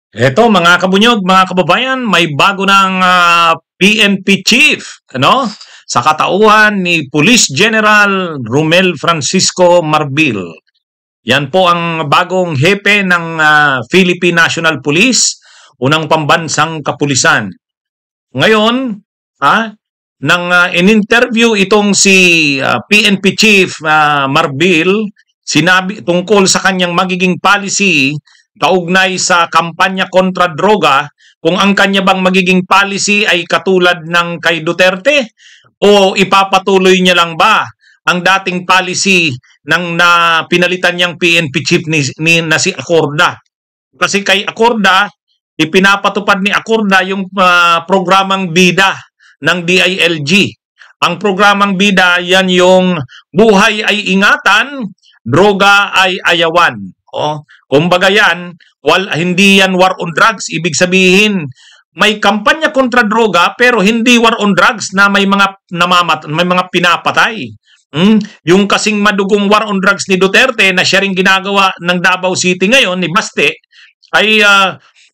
Eto mga kabunyog, mga kababayan, may bago ng PNP chief, ano? Sa katauhan ni Police General Romel Francisco Marbil. Yan po ang bagong hepe ng Philippine National Police, unang pambansang kapulisan. Ngayon, nang in-interview itong si PNP chief Marbil, sinabi tungkol sa kanyang magiging policy kaugnay sa kampanya kontra droga, kung ang kanya bang magiging policy ay katulad ng kay Duterte o ipapatuloy niya lang ba ang dating policy ng pinalitan niyang PNP chief na si Acorda. Kasi kay Acorda, ipinapatupad ni Acorda yung programang BIDA ng DILG. Ang programang BIDA, yan yung buhay ay ingatan, droga ay ayawan. Kumbaga yan, hindi yan war on drugs. Ibig sabihin, may kampanya kontra droga pero hindi war on drugs na may mga may mga pinapatay. Yung kasing madugong war on drugs ni Duterte na siya rin ginagawa ng Davao City ngayon, ni Baste, ay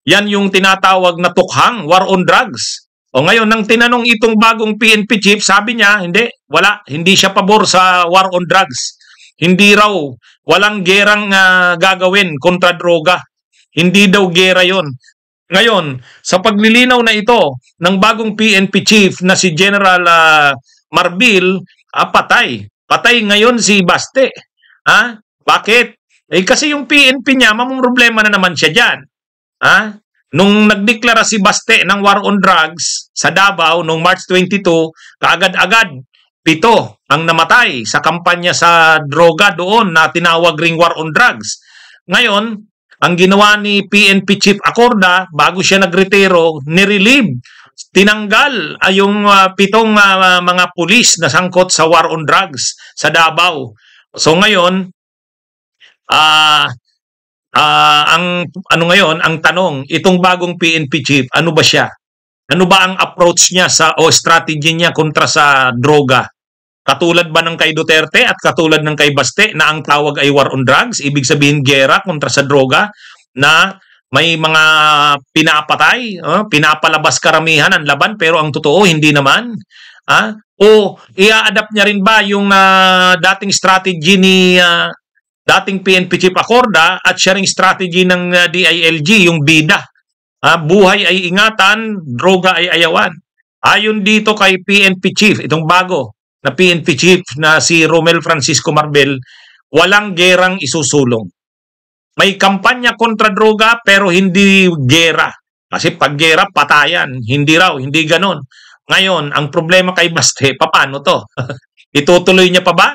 yan yung tinatawag na tukhang war on drugs. O ngayon, nang tinanong itong bagong PNP chief, sabi niya, hindi siya pabor sa war on drugs. Hindi raw, walang gerang gagawin kontra droga. Hindi daw gera yon. Ngayon, sa paglilinaw na ito ng bagong PNP chief na si General Marbil, patay. Patay ngayon si Baste. Bakit? Kasi yung PNP niya, problema na naman siya dyan. Nung nagdeklara si Baste ng war on drugs sa Davao noong March 22, kaagad-agad 7 ang namatay sa kampanya sa droga doon na tinawag ring war on drugs. Ngayon, ang ginawa ni PNP Chief Acorda, bago siya nagretiro, nirelieve, tinanggal yung 7 mga pulis na sangkot sa war on drugs sa Davao. So ngayon, ang tanong, itong bagong PNP Chief, ano ba siya? Ano ba ang approach niya o strategy niya kontra sa droga? Katulad ba ng kay Duterte at katulad ng kay Baste na ang tawag ay war on drugs? Ibig sabihin gera kontra sa droga na may mga pinapatay, pinapalabas karamihan ang laban pero ang totoo hindi naman. O i-adapt niya rin ba yung dating strategy ni dating PNP Chief Acorda at sharing strategy ng DILG, yung BIDA? Buhay ay ingatan, droga ay ayawan. Ayon dito kay PNP Chief, itong bago na PNP Chief na si Romel Francisco Marbil, walang gerang isusulong. May kampanya kontra droga pero hindi gera. Kasi pag gera, patayan. Hindi ganon. Ngayon, ang problema kay Baste, paano to? Itutuloy niya pa ba?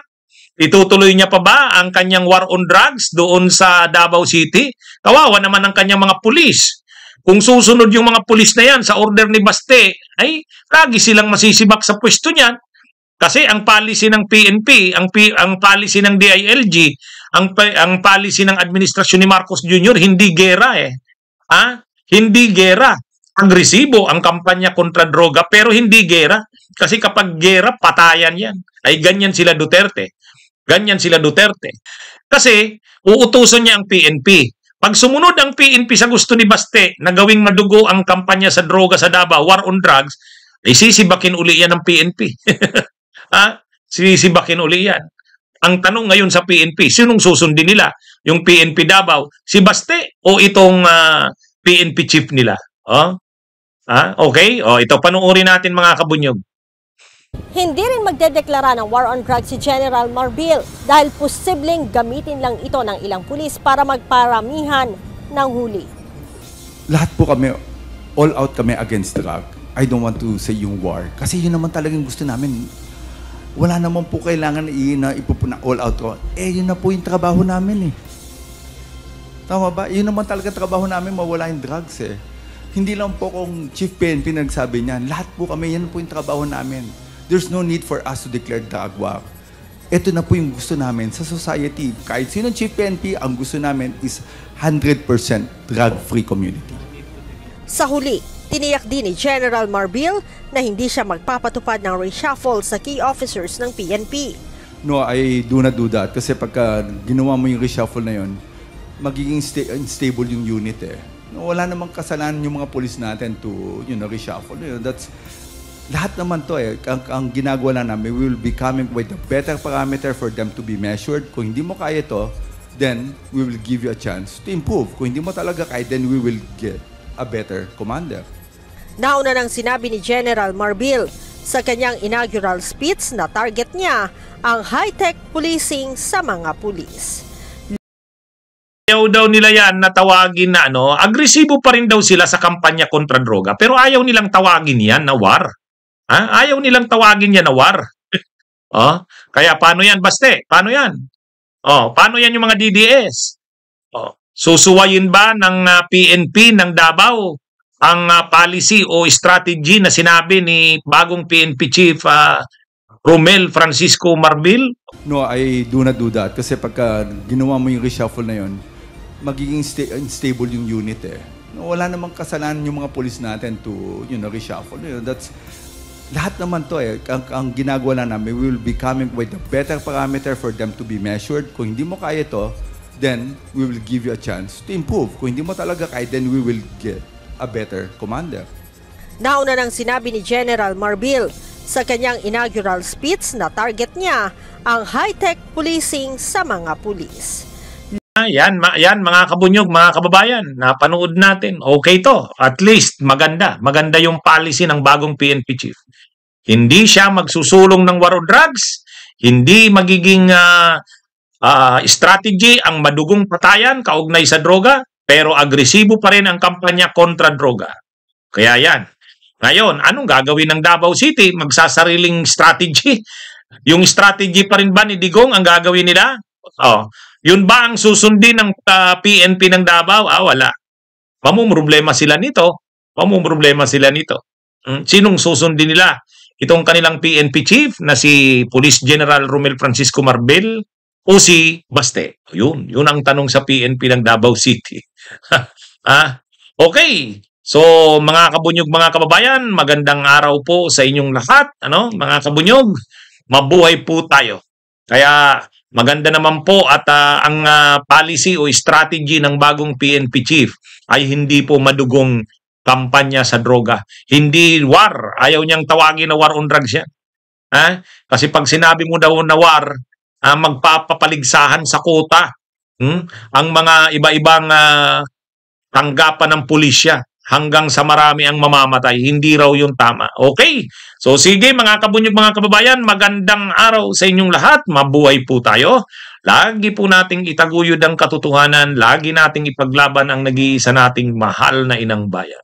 Itutuloy niya pa ba ang kanyang war on drugs doon sa Davao City? Kawawa naman ang kanyang mga pulis. Kung susunod yung mga pulis na yan sa order ni Baste, ay lagi silang masisibak sa pwesto niyan. Kasi ang policy ng PNP, ang policy ng DILG, ang policy ng administrasyon ni Marcos Jr., hindi gera Hindi gera. Agresibo ang kampanya kontra droga pero hindi gera. Kasi kapag gera, patayan yan. Ay ganyan sila Duterte. Ganyan sila Duterte. Kasi uutusan niya ang PNP. Pag sumunod ang PNP sa gusto ni Baste na gawing madugo ang kampanya sa droga sa Davao, war on drugs, ay sisibakin uli yan ng PNP. Sisibakin uli yan. Ang tanong ngayon sa PNP, sinong susundin nila? Yung PNP Davao, si Baste o itong PNP chief nila? Okay? Ito, panuorin natin mga kabunyog. Hindi rin magdedeklara ng war on drugs si General Marbil dahil posibleng gamitin lang ito ng ilang pulis para magparamihan ng huli. Lahat po kami, all out kami against drug. I don't want to say yung war. Kasi yun naman talagang gusto namin. Wala naman po kailangan na ipupuna all out ko. Yun na po yung trabaho namin Tama ba? Yun naman talaga trabaho namin, mawala yung drugs Hindi lang po kung Chief PNP nagsabi niyan. Lahat po kami, yan po yung trabaho namin. There's no need for us to declare drug war. Ito na po yung gusto namin sa society. Kahit sino Chief PNP, ang gusto namin is 100% drug-free community. Sa huli, tiniyak din ni General Marbil na hindi siya magpapatupad ng reshuffle sa key officers ng PNP. No, I do not do that. Kasi pagka ginawa mo yung reshuffle na yun, magiging unstable yung unit Wala namang kasalanan yung mga pulis natin to, reshuffle. Lahat naman to ang ginagawa na namin, we will be coming with a better parameter for them to be measured. Kung hindi mo kaya to, then we will give you a chance to improve. Kung hindi mo talaga kaya, then we will get a better commander. Nauna nang sinabi ni General Marbil sa kanyang inaugural speech na target niya ang high-tech policing sa mga pulis. Ayaw daw nila yan na tawagin na agresibo pa rin daw sila sa kampanya kontra droga, pero ayaw nilang tawagin yan na war. Ayaw nilang tawagin yan na war. Kaya paano yan, Baste? Paano yan? Paano yan yung mga DDS? Susuwayin ba ng PNP ng Davao ang policy o strategy na sinabi ni bagong PNP Chief Romel Francisco Marbil? No, I do not do that. Kasi pagka ginawa mo yung reshuffle na yun, magiging unstable yung unit Wala namang kasalanan yung mga pulis natin to, reshuffle. Lahat naman to ang ginagawa na namin, we will be coming with a better parameter for them to be measured. Kung hindi mo kaya to, then we will give you a chance to improve. Kung hindi mo talaga kaya, then we will get a better commander. Nauna nang sinabi ni General Marbil sa kanyang inaugural speech na target niya ang high-tech policing sa mga pulis. Yan mga kabunyog, mga kababayan, napanood natin. Okay to, at least maganda yung policy ng bagong PNP chief. Hindi siya magsusulong ng war on drugs, hindi magiging strategy ang madugong patayan kaugnay sa droga, pero agresibo pa rin ang kampanya kontra droga. Kaya yan. Ngayon, anong gagawin ng Davao City? Magsasariling strategy? Yung strategy pa rin ba ni Digong ang gagawin nila? Yun ba ang susundin ng PNP ng Davao? Wala. Mamumroblema sila nito. Sinong susundin nila? Itong kanilang PNP chief na si Police General Romel Francisco Marbil o si Baste? Yun ang tanong sa PNP ng Davao City. Okay. So, mga kabunyog, mga kababayan, magandang araw po sa inyong lahat. Mga kabunyog, mabuhay po tayo. Kaya maganda naman po at ang policy o strategy ng bagong PNP chief ay hindi po madugong kampanya sa droga. Hindi war. Ayaw niyang tawagin na war on drugs yan. Kasi pag sinabi mo daw na war, magpapapaligsahan sa kota ang mga iba-ibang tanggapan ng pulisya hanggang sa marami ang mamamatay. Hindi raw yung tama. Okay? So sige mga kabunyog, mga kababayan, magandang araw sa inyong lahat. Mabuhay po tayo. Lagi po nating itaguyod ang katotohanan. Lagi nating ipaglaban ang nag-iisa nating mahal na inang bayan.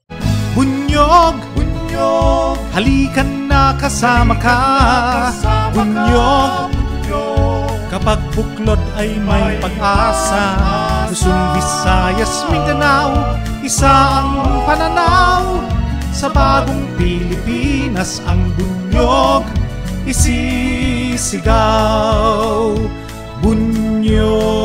Bunyog, halikan na kasama ka. Bunyog, kapag buklod ay may pag-asa. Luzon, Visayas, Mindanao, isa ang pananaw. Sa bagong Pilipinas ang bunyog isisigaw. Bunyog.